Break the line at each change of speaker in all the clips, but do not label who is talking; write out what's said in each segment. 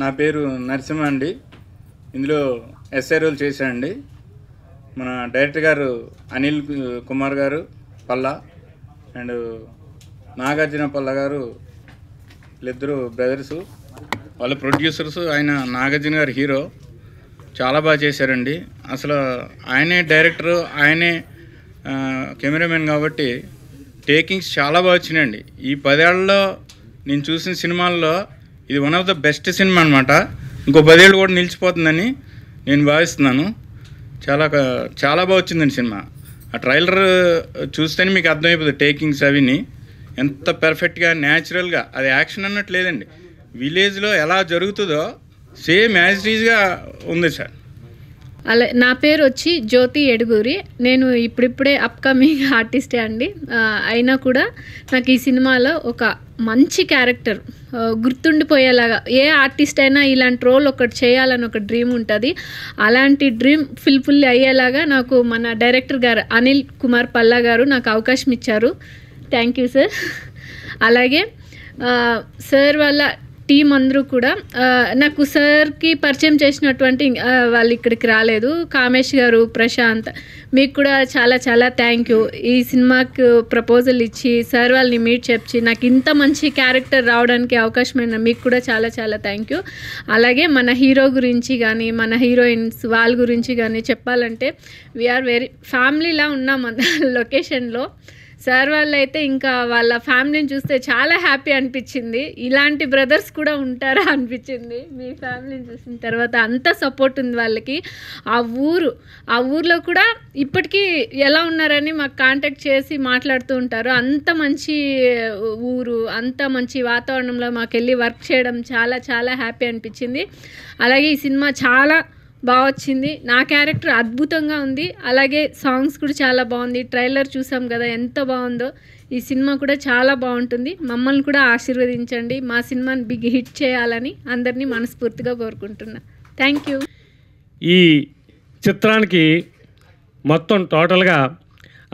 నా పేరు నరసింహ అండి. ఇందులో ఎస్ఐ రోల్ చేశానండి. మన డైరెక్టర్ గారు అనిల్ కుమార్ గారు పల్లా అండ్ నాగార్జున పల్లా గారు, వీళ్ళిద్దరు బ్రదర్సు, వాళ్ళ ప్రొడ్యూసర్స్. ఆయన నాగార్జున గారు హీరో, చాలా బాగా చేశారండి. అసలు ఆయనే డైరెక్టరు, ఆయనే కెమెరామెన్ కాబట్టి టేకింగ్స్ చాలా బాగా వచ్చినాయండి. ఈ 10 ఏళ్లలో నేను చూసిన సినిమాల్లో ఇది one of the best cinema అనమాట. ఇంకో 10 ఏళ్ళు కూడా నిలిచిపోతుందని నేను భావిస్తున్నాను. చాలా బాగా వచ్చిందండి సినిమా. ఆ ట్రైలర్ చూస్తేనే మీకు అర్థమైపోతుంది టేకింగ్స్ అవిని ఎంత పర్ఫెక్ట్గా న్యాచురల్గా, అది యాక్షన్ అన్నట్టు లేదండి. విలేజ్లో ఎలా జరుగుతుందో సేమ్ యాజ్ ఇట్ ఈజ్గా ఉంది సార్.
అలా నా పేరు వచ్చి జ్యోతి ఎడుగూరి. నేను ఇప్పుడిప్పుడే అప్కమింగ్ ఆర్టిస్టే అండి. అయినా కూడా నాకు ఈ సినిమాలో ఒక మంచి క్యారెక్టర్ గుర్తుండిపోయేలాగా, ఏ ఆర్టిస్ట్ అయినా ఇలాంటి రోల్ ఒకటి చేయాలని ఒక డ్రీమ్ ఉంటుంది. అలాంటి డ్రీమ్ ఫుల్ఫిల్ అయ్యేలాగా నాకు మన డైరెక్టర్ గారు అనిల్ కుమార్ పల్లా గారు నాకు అవకాశం ఇచ్చారు. Thank you sir. అలాగే సార్ వాళ్ళ టీం అందరూ కూడా నాకు సార్కి పరిచయం చేసినటువంటి వాళ్ళు ఇక్కడికి రాలేదు. కామేష్ గారు, ప్రశాంత్, మీకు కూడా చాలా చాలా థ్యాంక్ యూ. ఈ సినిమాకు ప్రపోజల్ ఇచ్చి సార్ వాళ్ళని మీట్ చెప్పి నాకు ఇంత మంచి క్యారెక్టర్ రావడానికి అవకాశమైన మీకు కూడా చాలా చాలా థ్యాంక్ యూ. అలాగే మన హీరో గురించి కానీ మన హీరోయిన్స్ వాళ్ళ గురించి కానీ చెప్పాలంటే వీఆర్ వెరీ ఫ్యామిలీలా ఉన్నాం లొకేషన్లో. సార్ వాళ్ళు అయితే ఇంకా వాళ్ళ ఫ్యామిలీని చూస్తే చాలా హ్యాపీ అనిపించింది. ఇలాంటి బ్రదర్స్ కూడా ఉంటారా అనిపించింది మీ ఫ్యామిలీని చూసిన తర్వాత. అంత సపోర్ట్ ఉంది వాళ్ళకి. ఆ ఊర్లో కూడా ఇప్పటికీ ఎలా ఉన్నారని మాకు కాంటాక్ట్ చేసి మాట్లాడుతూ ఉంటారు. అంత మంచి ఊరు, అంత మంచి వాతావరణంలో మాకు వెళ్ళి వర్క్ చేయడం చాలా చాలా హ్యాపీ అనిపించింది. అలాగే ఈ సినిమా చాలా బాగా వచ్చింది. నా క్యారెక్టర్ అద్భుతంగా ఉంది. అలాగే సాంగ్స్ కూడా చాలా బాగుంది. ట్రైలర్ చూసాం కదా ఎంత బాగుందో. ఈ సినిమా కూడా చాలా బాగుంటుంది. మమ్మల్ని కూడా ఆశీర్వదించండి. మా సినిమాని బిగ్ హిట్ చేయాలని అందరినీ మనస్ఫూర్తిగా కోరుకుంటున్నా. Thank you.
ఈ చిత్రానికి మొత్తం టోటల్గా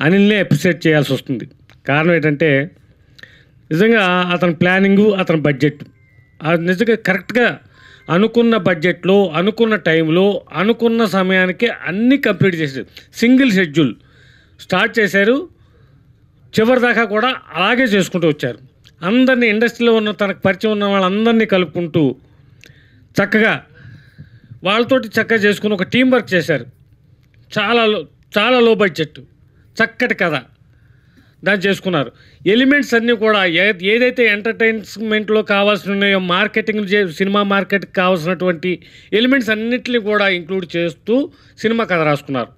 అనిల్నే అప్రిషియేట్ చేయాల్సి వస్తుంది. కారణం ఏంటంటే నిజంగా అతని ప్లానింగు, అతని బడ్జెట్ నిజంగా కరెక్ట్గా అనుకున్న బడ్జెట్లో, అనుకున్న టైంలో, అనుకున్న సమయానికి అన్నీ కంప్లీట్ చేశారు. సింగిల్ షెడ్యూల్ స్టార్ట్ చేశారు, చివరి దాకా కూడా అలాగే చేసుకుంటూ వచ్చారు. అందరినీ ఇండస్ట్రీలో ఉన్న తనకు పరిచయం ఉన్న వాళ్ళందరినీ కలుపుకుంటూ చక్కగా వాళ్ళతోటి చక్కగా చేసుకుని ఒక టీం వర్క్ చేశారు. చాలా లో బడ్జెట్, చక్కటి కథ దాన్ని చేసుకున్నారు. ఎలిమెంట్స్ అన్నీ కూడా ఏదైతే ఎంటర్టైన్మెంట్లో కావాల్సి ఉన్నాయో, మార్కెటింగ్ సినిమా మార్కెట్కి కావాల్సినటువంటి ఎలిమెంట్స్ అన్నింటినీ కూడా ఇంక్లూడ్ చేస్తూ సినిమా కథ రాసుకున్నారు.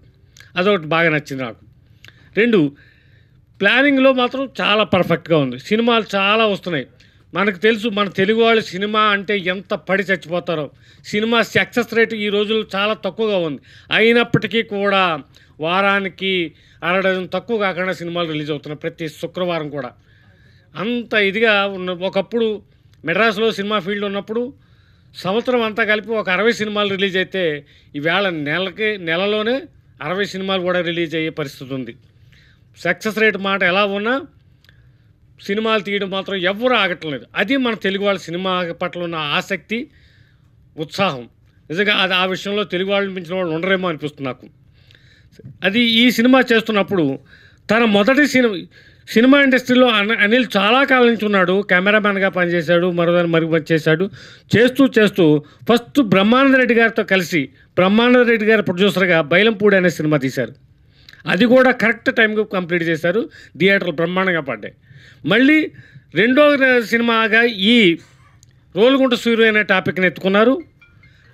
అదొకటి బాగా నచ్చింది నాకు. 2, ప్లానింగ్లో మాత్రం చాలా పర్ఫెక్ట్గా ఉంది. సినిమాలు చాలా వస్తున్నాయి. మనకు తెలుసు మన తెలుగు వాళ్ళు సినిమా అంటే ఎంత పడి చచ్చిపోతారో. సినిమా సక్సెస్ రేటు ఈ రోజుల్లో చాలా తక్కువగా ఉంది. అయినప్పటికీ కూడా వారానికి 60 డజన్ తక్కువ కాకుండా సినిమాలు రిలీజ్ అవుతున్నాయి ప్రతి శుక్రవారం కూడా. అంత ఇదిగా ఉన్న ఒకప్పుడు మెడ్రాస్లో సినిమా ఫీల్డ్ ఉన్నప్పుడు సంవత్సరం అంతా కలిపి ఒక 60 సినిమాలు రిలీజ్ అయితే ఈవేళ నెలలోనే 60 సినిమాలు కూడా రిలీజ్ అయ్యే పరిస్థితి ఉంది. సక్సెస్ రేట్ మాట ఎలా ఉన్నా సినిమాలు తీయడం మాత్రం ఎవరు ఆగట్లేదు. అది మన తెలుగు వాళ్ళ సినిమా పట్ల ఉన్న ఆసక్తి, ఉత్సాహం. నిజంగా అది ఆ విషయంలో తెలుగు వాళ్ళు మించిన వాళ్ళు ఉండరేమో అనిపిస్తుంది నాకు. అది ఈ సినిమా చేస్తున్నప్పుడు తన మొదటి సినిమా ఇండస్ట్రీలో అనిల్ చాలా కాలం నుంచి ఉన్నాడు. కెమెరామ్యాన్గా పనిచేశాడు, మరో చేశాడు. చేస్తూ ఫస్ట్ బ్రహ్మానంద రెడ్డి గారితో కలిసి బ్రహ్మానంద రెడ్డి గారి ప్రొడ్యూసర్గా బైలంపూడి అనే సినిమా తీశారు. అది కూడా కరెక్ట్ టైంకి కంప్లీట్ చేశారు. థియేటర్లు బ్రహ్మాండంగా పడ్డాయి. మళ్ళీ రెండో సినిమాగా ఈ రోలుగుంట సూర్య అనే టాపిక్ని ఎత్తుకున్నారు.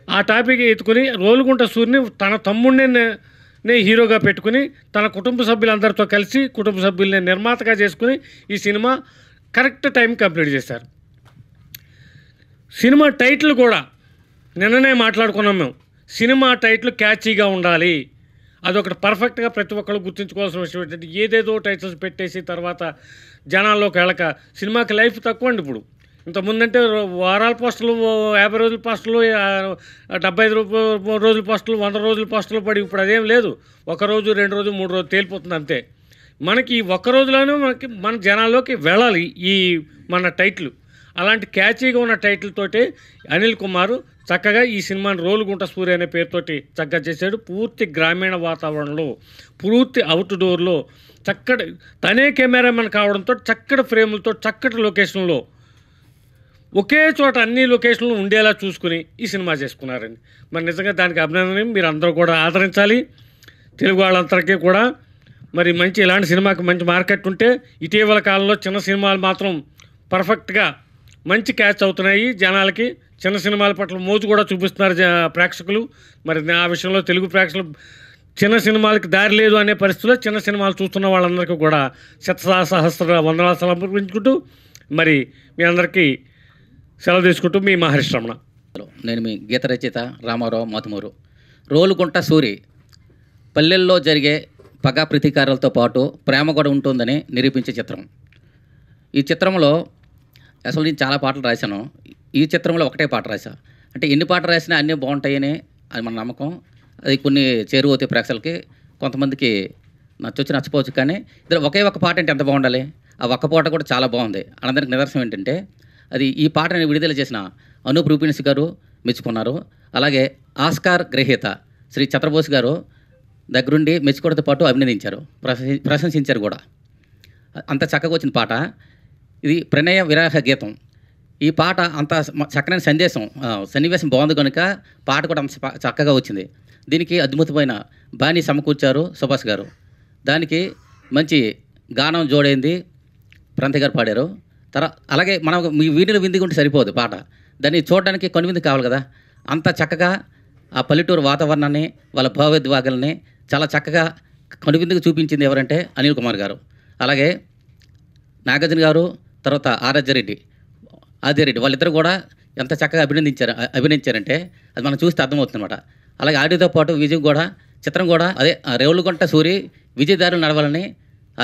ఆ టాపిక్ ఎత్తుకుని రోలుగుంట సూర్యని తన తమ్ముడిని హీరోగా పెట్టుకుని తన కుటుంబ సభ్యులందరితో కలిసి కుటుంబ సభ్యుల్ని నిర్మాతగా చేసుకుని ఈ సినిమా కరెక్ట్ టైం కంప్లీట్ చేశారు. సినిమా టైటిల్ కూడా నిన్ననే మాట్లాడుకున్నాం మేము. సినిమా టైటిల్ క్యాచీగా ఉండాలి. అదొకటి పర్ఫెక్ట్గా ప్రతి ఒక్కరు గుర్తుంచుకోవాల్సిన విషయం ఏంటంటే ఏదేదో టైటిల్స్ పెట్టేసి తర్వాత జనాల్లోకి వెళ్ళక సినిమాకి లైఫ్ తక్కువ అండి. ఇప్పుడు ఇంతకుముందంటే వారాల పోస్టులు, 50 రోజుల పోస్టులు, 75 రోజుల పోస్టులు, 100 రోజుల పోస్టులు పడి ఇప్పుడు అదేం లేదు. 1 రోజు, 2 రోజు, 3 రోజు తేలిపోతుంది అంతే. మనకి 1 రోజులోనే మన జనాల్లోకి వెళ్ళాలి ఈ మన టైటిల్. అలాంటి క్యాచీగా ఉన్న టైటిల్ తోటి అనిల్ కుమార్ చక్కగా ఈ సినిమాని రోలుగుంట సూర్య అనే పేరుతోటి చక్కగా చేశాడు. పూర్తి గ్రామీణ వాతావరణంలో, పూర్తి అవుట్డోర్లో, చక్కటి తనే కెమెరామెన్ కావడంతో చక్కటి ఫ్రేములతో, చక్కటి లొకేషన్లో, ఒకే చోట అన్ని లొకేషన్లు ఉండేలా చూసుకుని ఈ సినిమా చేసుకున్నారండి. మరి నిజంగా దానికి అభినందన. మీరు అందరూ కూడా ఆదరించాలి. తెలుగు వాళ్ళందరికీ కూడా మరి మంచి ఇలాంటి సినిమాకి మంచి మార్కెట్ ఉంటే, ఇటీవల కాలంలో చిన్న సినిమాలు మాత్రం పర్ఫెక్ట్గా మంచి క్యాచ్ అవుతున్నాయి. జనాలకి చిన్న సినిమాల పట్ల మోజు కూడా చూపిస్తున్నారు ప్రేక్షకులు. మరి ఆ విషయంలో తెలుగు ప్రేక్షకులు చిన్న సినిమాలకి దారి లేదు అనే పరిస్థితుల్లో చిన్న సినిమాలు చూస్తున్న వాళ్ళందరికీ కూడా సహస్ర వందనాలు సమర్పించుకుంటూ మరి మీ అందరికీ సెలవు తీసుకుంటూ మీ మహర్షి రమణ.
నేను మీ గీత రచయిత రామారావు మాతుమూరు. రోలుగుంట సూరి పల్లెల్లో జరిగే పగ ప్రతీకారాలతో పాటు ప్రేమ కూడా ఉంటుందని నిరూపించే చిత్రం. ఈ చిత్రంలో అసలు నేను చాలా పాటలు రాశాను. ఈ చిత్రంలో ఒకటే పాట రాశా. అంటే ఎన్ని పాటలు రాసినా అన్నీ బాగుంటాయని అది మన నమ్మకం. అది కొన్ని చేరువవుతాయి ప్రేక్షకులకి, కొంతమందికి నచ్చొచ్చు నచ్చపోవచ్చు. కానీ ఇద్దరు ఒకే ఒక పాట అంటే ఎంత బాగుండాలి. ఆ ఒక్క పాట కూడా చాలా బాగుంది. అనందరికి నిదర్శనం ఏంటంటే అది ఈ పాటని విడుదల చేసిన అనూప్ రూపిన్స్ గారు మెచ్చుకున్నారు. అలాగే ఆస్కార్ గ్రహీత శ్రీ చంద్రబోస్ గారు దగ్గరుండి మెచ్చుకోవడంతో పాటు అభినందించారు, ప్రశంసించారు కూడా. అంత చక్కగా వచ్చిన పాట ఇది. ప్రణయ విరాహ గీతం. ఈ పాట అంత చక్కనైన సన్నివేశం బాగుంది కనుక పాట కూడా అంత చక్కగా వచ్చింది. దీనికి అద్భుతమైన బాణీ సమకూర్చారు సుభాష్ గారు. దానికి మంచి గానం జోడైంది, ప్రంతి గారు పాడారు. అలాగే మనం మీ వీణులు విందిగా ఉంటే సరిపోదు పాట, దాన్ని చూడడానికి కనువింది కావాలి కదా. అంత చక్కగా ఆ పల్లెటూరు వాతావరణాన్ని, వాళ్ళ భావోద్వేగాలని చాలా చక్కగా కనువిందుకు చూపించింది ఎవరంటే అనిల్ కుమార్ గారు. అలాగే నాగార్జున గారు, తర్వాత ఆదిరెడ్డి వాళ్ళిద్దరు కూడా ఎంత చక్కగా అభినయించారంటే అది మనం చూస్తే అర్థమవుతుంది అనమాట. అలాగే ఆడియోతో పాటు విజయ్ కూడా, చిత్రం కూడా అదే రోలుగుంట సూరి విజయదారులు నడవాలని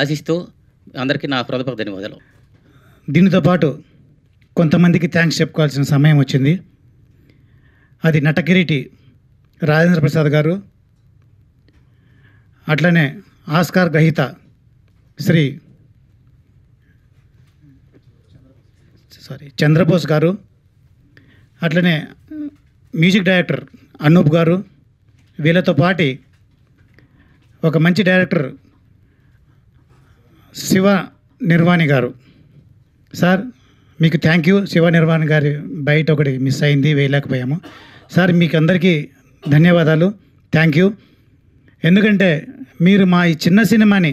ఆశిస్తూ అందరికీ నా హృదయపూర్వక ధన్యవాదాలు.
దీనితో పాటు కొంతమందికి థ్యాంక్స్ చెప్పుకోవాల్సిన సమయం వచ్చింది. అది నటకిరీటి రాజేంద్ర ప్రసాద్ గారు, అట్లనే ఆస్కార్ గ్రహీత శ్రీ చంద్రబోస్ గారు, అట్లనే మ్యూజిక్ డైరెక్టర్ అనూప్ గారు, వీళ్ళతో పాటి ఒక మంచి డైరెక్టర్ శివ నిర్వాణి గారు. సార్ మీకు థ్యాంక్ యూ. శివ నిర్వాణి గారి బయట ఒకటి మిస్ అయింది, వేయలేకపోయాము. సార్ మీకు అందరికీ ధన్యవాదాలు, థ్యాంక్ యూ. ఎందుకంటే మీరు మా ఈ చిన్న సినిమాని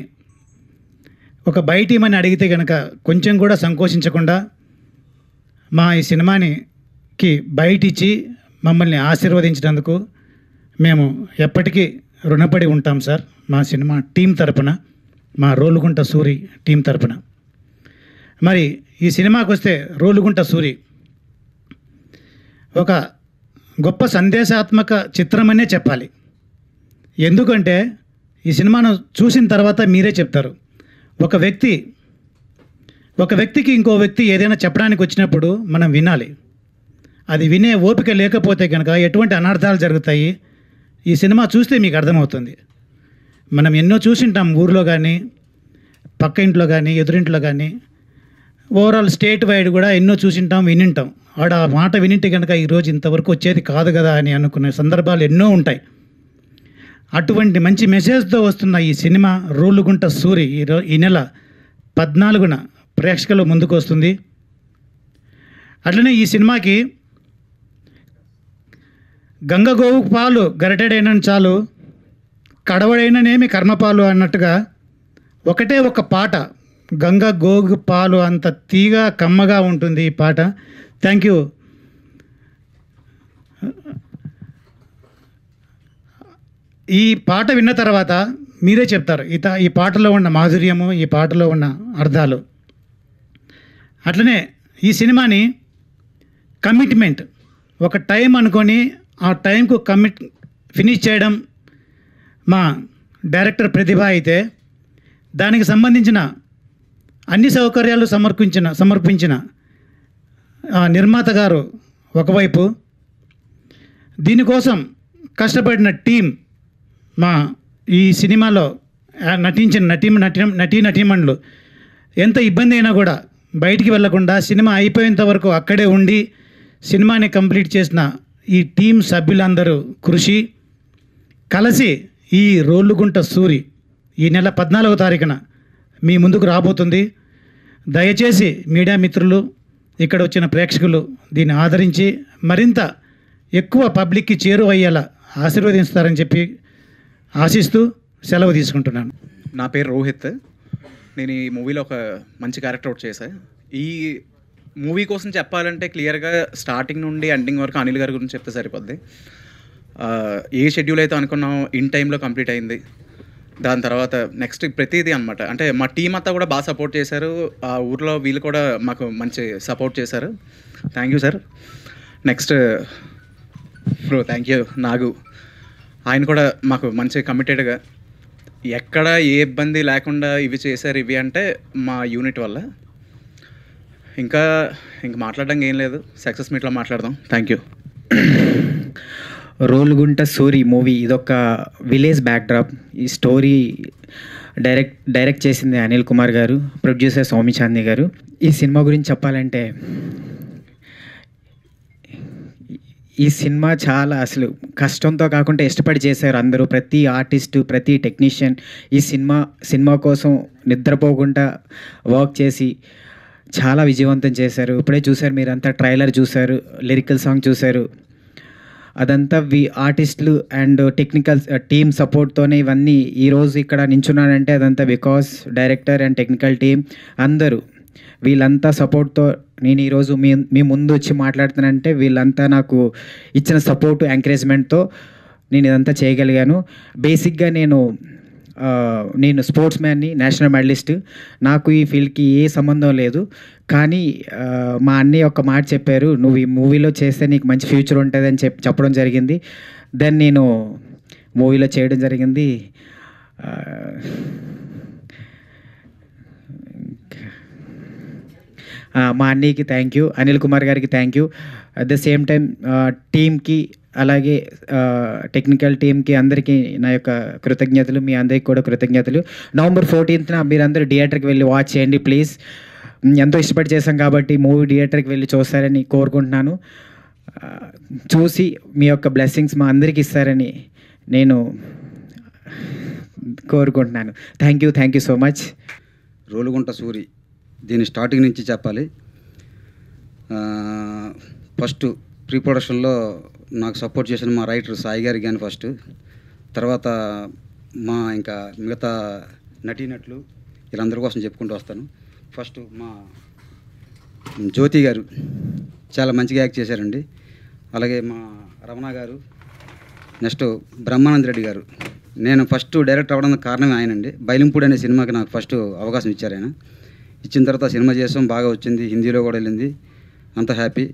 ఒక బయటిమని అడిగితే కనుక కొంచెం కూడా సంకోచించకుండా మా ఈ సినిమాకి బయటిచ్చి మమ్మల్ని ఆశీర్వదించినందుకు మేము ఎప్పటికీ రుణపడి ఉంటాం సార్. మా సినిమా టీం తరపున, మా రోలుగుంట సూరి టీం తరపున. మరి ఈ సినిమాకి వస్తే రోలుగుంట సూరి ఒక గొప్ప సందేశాత్మక చిత్రమనే చెప్పాలి. ఎందుకంటే ఈ సినిమాను చూసిన తర్వాత మీరే చెప్తారు. ఒక వ్యక్తికి ఇంకో వ్యక్తి ఏదైనా చెప్పడానికి వచ్చినప్పుడు మనం వినాలి. అది వినే ఓపిక లేకపోతే కనుక ఎటువంటి అనర్థాలు జరుగుతాయి ఈ సినిమా చూస్తే మీకు అర్థమవుతుంది. మనం ఎన్నో చూసింటాం, ఊర్లో కానీ, పక్క ఇంట్లో కానీ, ఎదురింట్లో కానీ, ఓవరాల్ స్టేట్ వైడ్ కూడా ఎన్నో చూసింటాం, వినింటాం. ఆడ ఆ మాట వినింటే కనుక ఈరోజు ఇంతవరకు వచ్చేది కాదు కదా అని అనుకునే సందర్భాలు ఎన్నో ఉంటాయి. అటువంటి మంచి మెసేజ్తో వస్తున్న ఈ సినిమా రోలుగుంట సూరి ఈ నెల 14న ప్రేక్షకుల ముందుకు వస్తుంది. అట్లనే ఈ సినిమాకి గంగ గోవు పాలు గరిటెడైన చాలు, కడవడైననేమి కర్మపాలు అన్నట్టుగా ఒకటే ఒక పాట, గంగ గోగు పాలు అంత తీగా కమ్మగా ఉంటుంది ఈ పాట. Thank you. ఈ పాట విన్న తర్వాత మీరే చెప్తారు ఈ పాటలో ఉన్న మాధుర్యము, ఈ పాటలో ఉన్న అర్థాలు. అట్లనే ఈ సినిమాని కమిట్మెంట్, ఒక టైం అనుకొని ఆ టైంకు ఫినిష్ చేయడం మా డైరెక్టర్ ప్రతిభ అయితే, దానికి సంబంధించిన అన్ని సౌకర్యాలు సమర్పించిన నిర్మాత గారు ఒకవైపు, దీనికోసం కష్టపడిన టీం, మా ఈ సినిమాలో నటించిన నటీనటీమణులు ఎంత ఇబ్బంది అయినా కూడా బయటికి వెళ్లకుండా సినిమా అయిపోయేంత వరకు అక్కడే ఉండి సినిమాని కంప్లీట్ చేసిన ఈ టీం సభ్యులందరూ కృషి కలిసి ఈ రోళ్ళుగుంట సూరి ఈ నెల 14వ తారీఖున మీ ముందుకు రాబోతుంది. దయచేసి మీడియా మిత్రులు, ఇక్కడ వచ్చిన ప్రేక్షకులు దీన్ని ఆదరించి మరింత ఎక్కువ పబ్లిక్కి చేరువయ్యేలా ఆశీర్వదిస్తారని చెప్పి ఆశిస్తూ సెలవు తీసుకుంటున్నాను.
నా పేరు రోహిత్. నేను ఈ మూవీలో ఒక మంచి క్యారెక్టర్ అవుట్ చేశాను. ఈ మూవీ కోసం చెప్పాలంటే క్లియర్గా స్టార్టింగ్ నుండి ఎండింగ్ వరకు అనిల్ గారి గురించి చెప్తే సరిపోద్ది. ఏ షెడ్యూల్ అయితే అనుకున్నాం ఇన్ టైంలో కంప్లీట్ అయింది. దాని తర్వాత నెక్స్ట్ ప్రతిదీ అనమాట. అంటే మా టీం అంతా కూడా బాగా సపోర్ట్ చేశారు. ఆ ఊర్లో వీళ్ళు కూడా మాకు మంచి సపోర్ట్ చేశారు. Thank you sir. Next bro thank you Nagu. ఆయన కూడా మాకు మంచి కమిటెడ్గా ఎక్కడ ఏ ఇబ్బంది లేకుండా ఇవి చేశారు. ఇవి అంటే మా యూనిట్ వల్ల. ఇంకా మాట్లాడడానికి ఏం లేదు. సక్సెస్ మీట్లో మాట్లాడదాం. Thank you.
Rolugunta Suri movie ఇదొక విలేజ్ బ్యాక్డ్రాప్. ఈ స్టోరీ డైరెక్ట్ చేసింది అనిల్ కుమార్ గారు, ప్రొడ్యూసర్ సౌమి చాందీ గారు. ఈ సినిమా గురించి చెప్పాలంటే ఈ సినిమా చాలా అసలు కష్టంతో కాకుండా ఇష్టపడి చేశారు అందరూ. ప్రతి ఆర్టిస్టు, ప్రతి టెక్నీషియన్ ఈ సినిమా కోసం నిద్రపోకుండా వర్క్ చేసి చాలా విజయవంతం చేశారు. ఇప్పుడే చూశారు మీరంతా, ట్రైలర్ చూశారు, లిరికల్ సాంగ్ చూశారు. అదంతా ఆర్టిస్టులు అండ్ టెక్నికల్ టీమ్ సపోర్ట్తోనే ఇవన్నీ ఈరోజు ఇక్కడ నించున్నానంటే అదంతా because director and technical team అందరూ వీళ్ళంతా సపోర్ట్తో నేను ఈరోజు మీ ముందు వచ్చి మాట్లాడుతానంటే వీళ్ళంతా నాకు ఇచ్చిన సపోర్టు, ఎంకరేజ్మెంట్తో నేను ఇదంతా చేయగలిగాను. బేసిక్గా నేను స్పోర్ట్స్ మ్యాన్ని, నేషనల్ మెడలిస్ట్. నాకు ఈ ఫీల్డ్కి ఏ సంబంధం లేదు. కానీ మా అన్నయ్య ఒక మాట చెప్పారు, నువ్వు ఈ మూవీలో చేస్తే నీకు మంచి ఫ్యూచర్ ఉంటుందని చెప్పడం జరిగింది. దెన్ నేను మూవీలో చేయడం జరిగింది. మా అన్నయ్యకి థ్యాంక్ యూ, అనిల్ కుమార్ గారికి thank you. At the same time టీమ్కి, అలాగే టెక్నికల్ టీమ్కి అందరికీ నా యొక్క కృతజ్ఞతలు. మీ అందరికీ కూడా కృతజ్ఞతలు. నవంబర్ 14th మీరందరూ థియేటర్కి వెళ్ళి వాచ్ చేయండి ప్లీజ్. ఎంతో ఇష్టపడి చేశాం కాబట్టి మూవీ థియేటర్కి వెళ్ళి చూస్తారని కోరుకుంటున్నాను. చూసి మీ యొక్క బ్లెస్సింగ్స్ మా అందరికీ ఇస్తారని నేను కోరుకుంటున్నాను. Thank you so much.
Rolugunta Suri దీని స్టార్టింగ్ నుంచి చెప్పాలి. ఫస్ట్ ప్రీ ప్రొడక్షన్లో నాకు సపోర్ట్ చేసిన మా రైటర్ సాయి గారికి కానీ ఫస్ట్, తర్వాత మా ఇంకా మిగతా నటీనటులు వీళ్ళందరి కోసం చెప్పుకుంటూ వస్తాను. ఫస్ట్ మా జ్యోతి గారు చాలా మంచిగా యాక్ట్ చేశారండి. అలాగే మా రమణ గారు, నెక్స్ట్ బ్రహ్మానంద రెడ్డి గారు. నేను ఫస్ట్ డైరెక్టర్ అవ్వడానికి కారణమే ఆయనండి. బైలింపూడి అనే సినిమాకి నాకు ఫస్ట్ అవకాశం ఇచ్చారు ఆయన. ఇచ్చిన తర్వాత సినిమా చేసాం, బాగా వచ్చింది, హిందీలో కూడా వెళ్ళింది, అంత హ్యాపీ.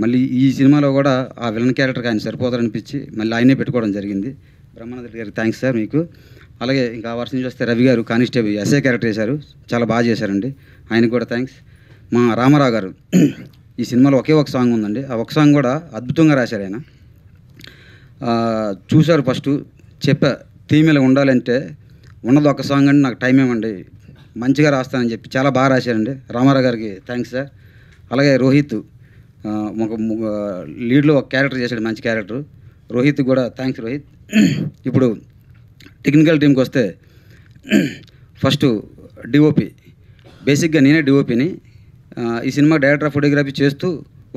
మళ్ళీ ఈ సినిమాలో కూడా ఆ విలన్ క్యారెక్టర్కి ఆయన సరిపోతారనిపించి మళ్ళీ ఆయనే పెట్టుకోవడం జరిగింది. బ్రహ్మానంద రెడ్డి గారికి థ్యాంక్స్ సార్ మీకు. అలాగే ఇంకా ఆ వర్షం నుంచి వస్తే రవి గారు కానిస్టేబుల్ ఎస్ఏ క్యారెక్టర్ చేశారు, చాలా బాగా చేశారండి, ఆయనకు కూడా థ్యాంక్స్. మా రామారావు గారు ఈ సినిమాలో ఒకే ఒక సాంగ్ ఉందండి, ఆ ఒక సాంగ్ కూడా అద్భుతంగా రాశారు ఆయన. చూశారు ఫస్ట్ చెప్పా థీమ్ ఇలా ఉండాలంటే ఉన్నది ఒక సాంగ్ అండి, నాకు టైం ఏమండి మంచిగా రాస్తానని చెప్పి చాలా బాగా రాశారండి. రామారావు గారికి థ్యాంక్స్ సార్. అలాగే రోహిత్ ఒక లీడ్లో ఒక క్యారెక్టర్ చేశాడు, మంచి క్యారెక్టర్. రోహిత్ కూడా థ్యాంక్స్ రోహిత్. ఇప్పుడు టెక్నికల్ టీంకి వస్తే ఫస్ట్ డిఓపి. బేసిక్గా నేనే డిఓపిని. ఈ సినిమా డైరెక్టర్ ఆఫ్ ఫోటోగ్రఫీ చేస్తూ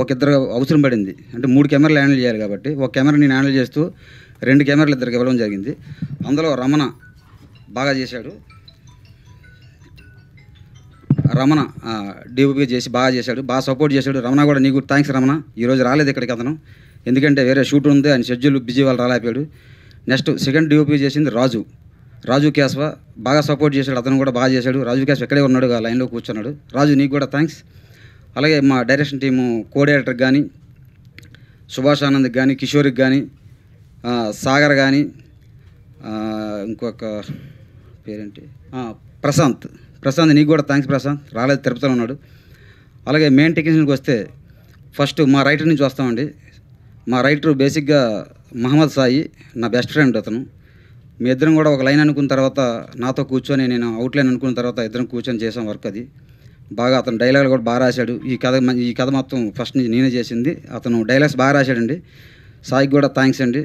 ఒక ఇద్దరు అవసరం పడింది. అంటే 3 కెమెరాలు హ్యాండిల్ చేయాలి కాబట్టి ఒక కెమెరా నేను హ్యాండిల్ చేస్తూ 2 కెమెరాలు ఇద్దరికి ఇవ్వడం జరిగింది. అందులో రమణ బాగా చేశాడు. రమణ డిఓపి చేసి బాగా చేశాడు, బాగా సపోర్ట్ చేశాడు. రమణ కూడా నీకు థ్యాంక్స్ రమణ. ఈరోజు రాలేదు ఇక్కడికి అతను, ఎందుకంటే వేరే షూట్ ఉంది, ఆయన షెడ్యూల్ బిజీ వాళ్ళు రాలేకపోయాడు. నెక్స్ట్ సెకండ్ డిఓపి చేసింది రాజు కేశవ, బాగా సపోర్ట్ చేశాడు, అతను కూడా బాగా చేశాడు. రాజు కేశవ ఎక్కడే ఉన్నాడు, ఆ లైన్లో కూర్చున్నాడు. రాజు నీకు కూడా థ్యాంక్స్. అలాగే మా డైరెక్షన్ టీము కో డైరెక్టర్కి కానీ, సుభాష్ ఆనంద్కి కానీ, కిషోర్కి కానీ, సాగర్ కానీ, ఇంకొక పేరేంటి ప్రశాంత్ నీకు కూడా థ్యాంక్స్ ప్రశాంత్, రాలేదు తిరుపతిలో ఉన్నాడు. అలాగే మెయిన్ టెక్నీషియన్కి వస్తే ఫస్ట్ మా రైటర్ నుంచి వస్తామండి. మా రైటర్ బేసిక్గా మహమ్మద్ సాయి, నా బెస్ట్ ఫ్రెండ్ అతను. మీ ఇద్దరం కూడా ఒక లైన్ అనుకున్న తర్వాత నాతో కూర్చొని, నేను అవుట్లైన్ అనుకున్న తర్వాత ఇద్దరం కూర్చొని చేసాం వర్క్. అది బాగా అతను డైలాగులు కూడా బాగా రాశాడు. ఈ కథ మొత్తం ఫస్ట్ నుంచి నేనే చేసింది. అతను డైలాగ్స్ బాగా రాశాడండి. సాయికి కూడా థ్యాంక్స్ అండి.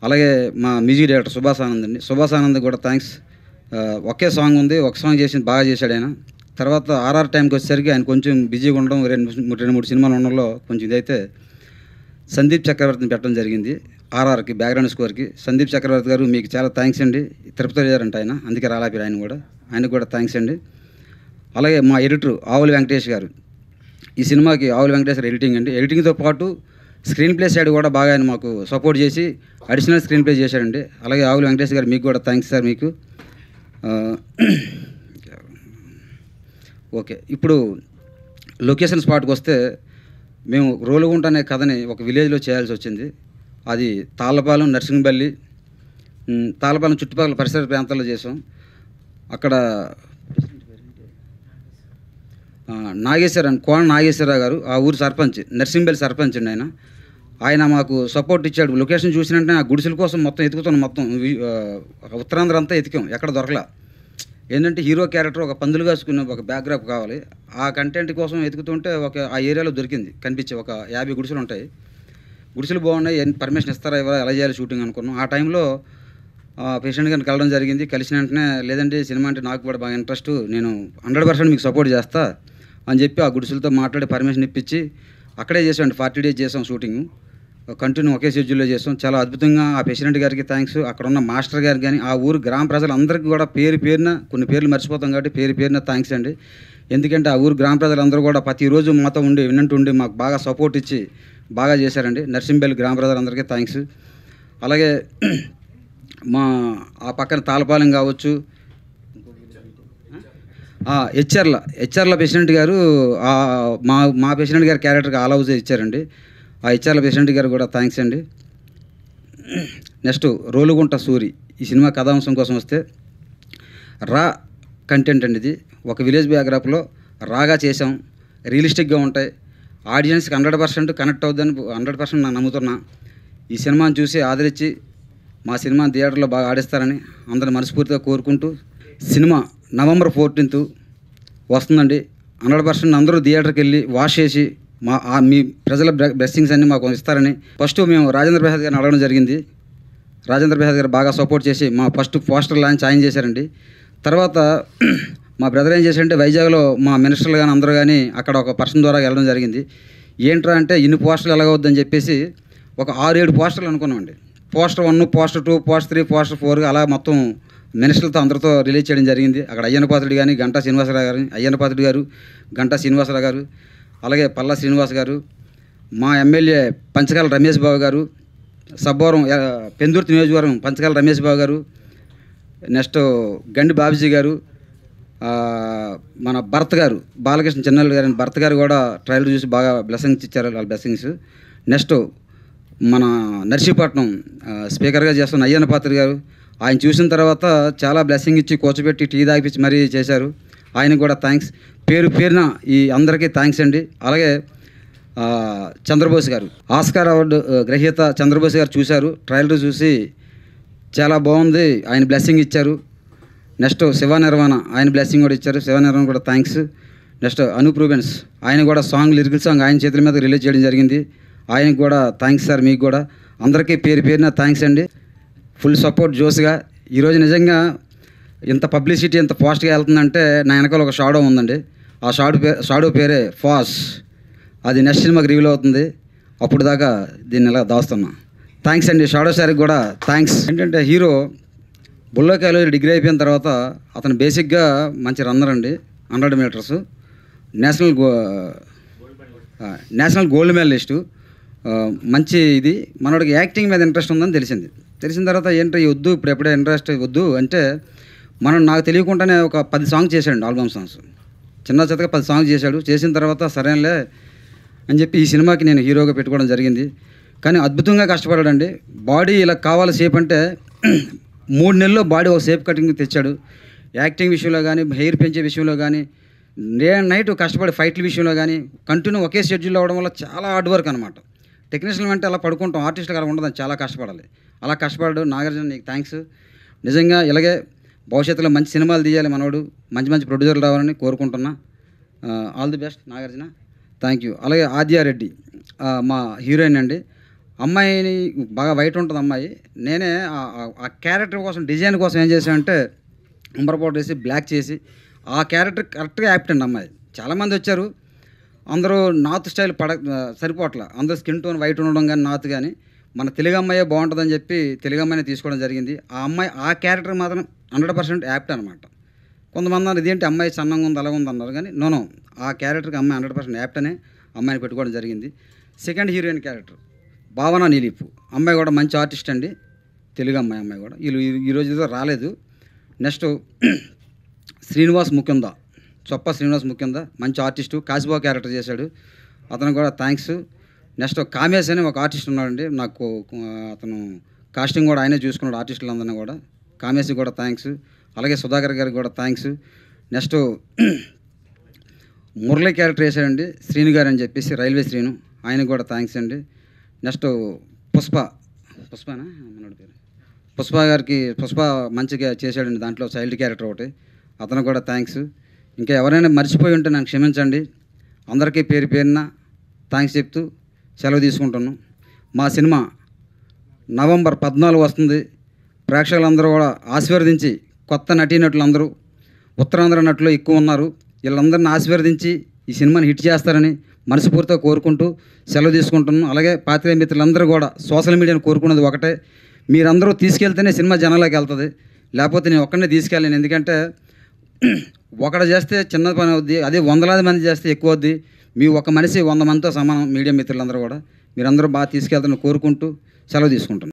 అలాగే మా మ్యూజిక్ డైరెక్టర్ సుభాష్ ఆనంద్ అండి. సుభాష్ ఆనంద్ కూడా థ్యాంక్స్. ఒకే సాంగ్ ఉంది, ఒక సాంగ్ చేసింది బాగా చేశాడు ఆయన. తర్వాత ఆర్ఆర్ టైంకి వచ్చేసరికి ఆయన కొంచెం బిజీగా ఉండడం, 2-3 సినిమాలు ఉండడంలో కొంచెం ఇదైతే సందీప్ చక్రవర్తిని పెట్టడం జరిగింది ఆర్ఆర్కి బ్యాక్గ్రౌండ్ స్కోర్కి. సందీప్ చక్రవర్తి గారు మీకు చాలా థ్యాంక్స్ అండి. తిరుపతిలో లేరంట ఆయన, అందుకే రాలేపారు ఆయనకు కూడా థ్యాంక్స్ అండి. అలాగే మా ఎడిటర్ ఆవుల వెంకటేష్ గారు, ఈ సినిమాకి ఆవుల వెంకటేష్ గారు ఎడిటింగ్ అండి. ఎడిటింగ్తో పాటు స్క్రీన్ ప్లే సైడ్ కూడా బాగా ఆయన మాకు సపోర్ట్ చేసి అడిషనల్ స్క్రీన్ ప్లే చేశాడండి. అలాగే ఆవుల వెంకటేష్ గారు మీకు కూడా థ్యాంక్స్ సార్ మీకు. ఓకే, ఇప్పుడు లొకేషన్ స్పాట్కి వస్తే మేము రోలుగుంట అనే కథని ఒక విలేజ్లో చేయాల్సి వచ్చింది. అది తాళ్ళపాలెం, నర్సింగ్పల్లి, తాళ్ళపాలెం చుట్టుపక్కల పరిసర ప్రాంతాల్లో చేసాం. అక్కడ కోన నాగేశ్వరరావు గారు ఆ ఊరు సర్పంచ్, నర్సింగ్పల్లి సర్పంచ్ అండి ఆయన మాకు సపోర్ట్ ఇచ్చాడు. లొకేషన్ చూసినట్టే ఆ గుడిసెల కోసం మొత్తం ఎతుకుతాం, మొత్తం ఉత్తరాంధ్ర అంతా ఎతికాం, ఎక్కడ దొరకలా. ఏంటంటే హీరో క్యారెక్టర్ ఒక పందులు కాసుకున్న ఒక బ్యాక్గ్రాప్ కావాలి. ఆ కంటెంట్ కోసం ఎతుకుతుంటే ఆ ఏరియాలో దొరికింది, కనిపించే ఒక 50 గుడిసెలు ఉంటాయి. గుడిసెలు బాగున్నాయి, పర్మిషన్ ఇస్తారా ఇవ్వరా, ఎలా చేయాలి షూటింగ్ అనుకున్నాం. ఆ టైంలో పేషెంట్ గారిని కలవడం జరిగింది. కలిసిన వెంటనే లేదంటే సినిమా అంటే నాకు కూడా బాగా ఇంట్రెస్ట్, నేను 100% మీకు సపోర్ట్ చేస్తా అని చెప్పి ఆ గుడిసెలతో మాట్లాడి పర్మిషన్ ఇప్పించి అక్కడే చేసాం. 40 days చేసాం షూటింగ్, కంటిన్యూ ఒకే షెడ్యూల్లో చేసాం. చాలా అద్భుతంగా ఆ ప్రెసిడెంట్ గారికి థ్యాంక్స్, అక్కడ ఉన్న మాస్టర్ గారికి కానీ ఆ ఊరు గ్రామ ప్రజలందరికీ కూడా పేరున కొన్ని పేర్లు మర్చిపోతాం కాబట్టి పేరున థ్యాంక్స్ అండి. ఎందుకంటే ఆ ఊరు గ్రామ ప్రజలందరూ కూడా ప్రతిరోజు మాతో వినంటుండి మాకు బాగా సపోర్ట్ ఇచ్చి బాగా చేశారండి. నర్సింపల్లి గ్రామ ప్రజలందరికీ థ్యాంక్స్. అలాగే మా ఆ పక్కన తాళపాలెం కావచ్చు, హెచ్ఆర్ల ప్రెసిడెంట్ గారు మా ప్రెసిడెంట్ గారి క్యారెక్టర్కి ఆల్ హౌస్ ఇచ్చారండి. ఆ హెచ్ఆర్ల ప్రెసిడెంట్ గారు కూడా థ్యాంక్స్ అండి. నెక్స్ట్ రోలుగుంట సూరి, ఈ సినిమా కథాంశం కోసం వస్తే కంటెంట్ అండి. ఇది ఒక విలేజ్ బ్యాక్గ్రాప్లో రాగా చేసాం, రియలిస్టిక్గా ఉంటాయి, ఆడియన్స్కి 100% కనెక్ట్ అవుద్దని 100% నేను నమ్ముతున్నా. ఈ సినిమాని చూసి ఆదరించి మా సినిమా థియేటర్లో బాగా ఆడిస్తారని అందరిని మనస్ఫూర్తిగా కోరుకుంటూ, సినిమా November 14th వస్తుందండి. 100% అందరూ థియేటర్కి వెళ్ళి వాష్ చేసి మీ ప్రజల బ్లెస్సింగ్స్ అన్నీ మాకు ఇస్తారని ఫస్ట్ మేము రాజేంద్ర ప్రసాద్ గారిని అడగడం జరిగింది. రాజేంద్ర ప్రసాద్ గారు బాగా సపోర్ట్ చేసి మా ఫస్ట్ పోస్టర్ లాంచ్ ఆయన చేశారండి. తర్వాత మా బ్రదర్ ఏం చేశారంటే వైజాగ్లో మా మినిస్టర్లు కానీ అందరూ కానీ అక్కడ ఒక పర్సన్ ద్వారా వెళ్ళడం జరిగింది. ఏంట్రా అంటే ఇన్ని పోస్టర్లు ఎలాగవుద్దని చెప్పేసి ఒక 6-7 పోస్టర్లు అనుకున్నామండి. పోస్టర్ 1, పోస్టర్ 2, పోస్టర్ 3, పోస్టర్ 4 అలా మొత్తం మినిస్టర్లతో అందరితో రిలీజ్ చేయడం జరిగింది. అక్కడ అయ్యన్నపాత్రుడు కానీ గంటా శ్రీనివాసరావు గారు, అలాగే పల్లా శ్రీనివాస్ గారు, మా ఎమ్మెల్యే పంచకాల రమేష్ బాబు గారు, సబ్బవరం పెందుర్తి నియోజకవర్గం పంచకాల రమేష్ బాబు గారు, నెక్స్ట్ గండి బాబుజీ గారు, మన భరత్ గారు, బాలకృష్ణ చెన్నెల్ గారు భరత్ గారు కూడా ట్రైలర్ చూసి బాగా బ్లెస్సింగ్స్ ఇచ్చారు. వాళ్ళ బ్లెస్సింగ్స్. నెక్స్ట్ మన నర్సీపట్నం స్పీకర్గా చేస్తున్న అయ్యన్నపాత్రుడు గారు, ఆయన చూసిన తర్వాత చాలా బ్లెస్సింగ్ ఇచ్చి కూర్చోబెట్టి టీ తాగిపించి మరీ చేశారు. ఆయనకు కూడా థ్యాంక్స్. పేరున ఈ అందరికీ థ్యాంక్స్ అండి. అలాగే చంద్రబోస్ గారు, ఆస్కార్ అవార్డు గ్రహీత చంద్రబోస్ గారు చూశారు, ట్రైలర్ చూసి చాలా బాగుంది, ఆయన బ్లెస్సింగ్ ఇచ్చారు. నెక్స్ట్ శివ నిర్వాణ, ఆయన బ్లెస్సింగ్ కూడా ఇచ్చారు. శివ నిర్వాణ కూడా థ్యాంక్స్. నెక్స్ట్ అనూప్ రూబెన్స్, ఆయన కూడా లిరికల్ సాంగ్ ఆయన చేతుల మీద రిలీజ్ చేయడం జరిగింది. ఆయనకు కూడా థ్యాంక్స్ సార్. మీకు కూడా అందరికీ పేరున థ్యాంక్స్ అండి. ఫుల్ సపోర్ట్ జోస్గా. ఈరోజు నిజంగా ఇంత పబ్లిసిటీ ఇంత ఫాస్ట్గా వెళ్తుందంటే నా వెనకాల ఒక షాడో ఉందండి. ఆ షాడో పేరే ఫాస్. అది నెక్స్ట్ సినిమాకి రివీల్ అవుతుంది, అప్పుడు దాకా దీన్ని ఇలా దాస్తున్నా. థ్యాంక్స్ అండి. షాడో సార్కి కూడా థ్యాంక్స్. ఏంటంటే హీరో బుల్లోకాయలో డిగ్రీ అయిపోయిన తర్వాత అతను బేసిక్గా మంచి రన్నర్ అండి, 100 meters నేషనల్ గోల్డ్ మెడలిస్టు. మంచి ఇది మనోడికి యాక్టింగ్ మీద ఇంట్రెస్ట్ ఉందని తెలిసిన తర్వాత ఏంటో వద్దు ఇప్పుడెప్పుడే ఇంట్రెస్ట్ వద్దు అంటే నాకు తెలియకుండానే ఒక 10 songs చేశాడు, ఆల్బమ్ సాంగ్స్. చిన్న చితగా 10 songs చేశాడు. చేసిన తర్వాత సరేలే అని చెప్పి ఈ సినిమాకి నేను హీరోగా పెట్టుకోవడం జరిగింది. కానీ అద్భుతంగా కష్టపడాడండి. బాడీ ఇలా కావాలి షేప్ అంటే 3 నెలల్లో బాడీ ఒక షేప్ కటింగ్ తెచ్చాడు. యాక్టింగ్ విషయంలో కానీ, హెయిర్ పెంచే విషయంలో కానీ, డే అండ్ నైట్ కష్టపడి ఫైట్ల విషయంలో కానీ కంటిన్యూ ఒకే షెడ్యూల్ అవ్వడం వల్ల చాలా హార్డ్ వర్క్ అనమాట. టెక్నీషియన్ అంటే అలా పడుకుంటాం, ఆర్టిస్టులు అలా ఉండదని చాలా కష్టపడాలి. అలా కష్టపడ్డాడు. నాగార్జున నీకు థ్యాంక్స్. నిజంగా ఇలాగే భవిష్యత్తులో మంచి సినిమాలు తీయాలి మనోడు, మంచి ప్రొడ్యూసర్లు రావాలని కోరుకుంటున్నా. All the best Nagarjuna. Thank you. అలాగే ఆద్యారెడ్డి మా హీరోయిన్ అండి. అమ్మాయిని బాగా వైట్ ఉంటుంది అమ్మాయి. నేనే ఆ క్యారెక్టర్ కోసం డిజైన్ కోసం ఏం చేశానంటే అంబర్ పౌడర్ వేసి బ్లాక్ చేసి ఆ క్యారెక్టర్ కరెక్ట్గా యాప్ట్ అండి అమ్మాయి. చాలామంది వచ్చారు, అందరూ నార్త్ స్టైల్ సరిపోవట్లే. అందరూ స్కిన్ టోన్ వైట్ ఉండడం కానీ నార్త్ కానీ మన తెలుగు అమ్మాయే బాగుంటుందని చెప్పి తెలుగు అమ్మాయిని తీసుకోవడం జరిగింది. ఆ అమ్మాయి ఆ క్యారెక్టర్ మాత్రం 100% యాప్ట్ అనమాట. కొంతమంది అన్నారు ఇదేంటి అమ్మాయి సన్నంగా ఉంది అలాగ ఉంది అన్నారు, కానీ నో ఆ క్యారెక్టర్కి అమ్మాయి 100% యాప్ట్ అనే అమ్మాయిని పెట్టుకోవడం జరిగింది. సెకండ్ హీరోయిన్ క్యారెక్టర్ భావన నీలిపు. అమ్మాయి కూడా మంచి ఆర్టిస్ట్ అండి, తెలుగు అమ్మాయి కూడా. వీళ్ళు ఈరోజు ఏదో రాలేదు. నెక్స్ట్ శ్రీనివాస్ ముకుంద, చొప్ప శ్రీనివాస్ ముకుంద మంచి ఆర్టిస్టు, కాశీబాబు క్యారెక్టర్ చేశాడు, అతను కూడా థ్యాంక్స్. నెక్స్ట్ కామేశ్ అని ఒక ఆర్టిస్ట్ ఉన్నాడండి, నాకు అతను కాస్టింగ్ కూడా ఆయనే చూసుకున్నాడు ఆర్టిస్టులందరినీ కూడా. కామేశ్ కూడా థ్యాంక్స్. అలాగే సుధాకర్ గారికి కూడా థ్యాంక్స్. నెక్స్ట్ మురళి క్యారెక్టర్ వేసాడండి శ్రీను గారు అని చెప్పేసి, రైల్వే శ్రీను, ఆయనకు కూడా థ్యాంక్స్ అండి. నెక్స్ట్ పుష్పనా మనోడి పేరు పుష్ప గారికి, పుష్ప మంచిగా చేశాడండి దాంట్లో చైల్డ్ క్యారెక్టర్ ఒకటి, అతను కూడా థ్యాంక్స్. ఇంకా ఎవరైనా మర్చిపోయి ఉంటే నాకు క్షమించండి. అందరికీ పేరు పేరున థ్యాంక్స్ చెప్తూ సెలవు తీసుకుంటున్నాను. మా సినిమా నవంబర్ 14 వస్తుంది. ప్రేక్షకులందరూ కూడా ఆశీర్వదించి, కొత్త నటీనటులందరూ ఉత్తరాంధ్ర నటులు ఎక్కువ ఉన్నారు, వీళ్ళందరినీ ఆశీర్వదించి ఈ సినిమాని హిట్ చేస్తారని మనస్ఫూర్తిగా కోరుకుంటూ సెలవు తీసుకుంటున్నాను. అలాగే పాత్రికేయ మిత్రులందరూ కూడా సోషల్ మీడియాను కోరుకున్నది ఒకటే, మీరందరూ తీసుకెళ్తేనే సినిమా జనాలకు వెళ్తుంది, లేకపోతే నేను ఒక్కడనే తీసుకెళ్ళాను. ఎందుకంటే ఒకటి చేస్తే చిన్న పని అవుద్ది, అదే వందలాది మంది చేస్తే ఎక్కువ అవుద్ది. మీ ఒక మనిషి 100 మందితో సమానం. మీడియా మిత్రులందరూ కూడా మీరందరూ బాగా తీసుకెళ్తారని కోరుకుంటూ సెలవు తీసుకుంటున్నాను.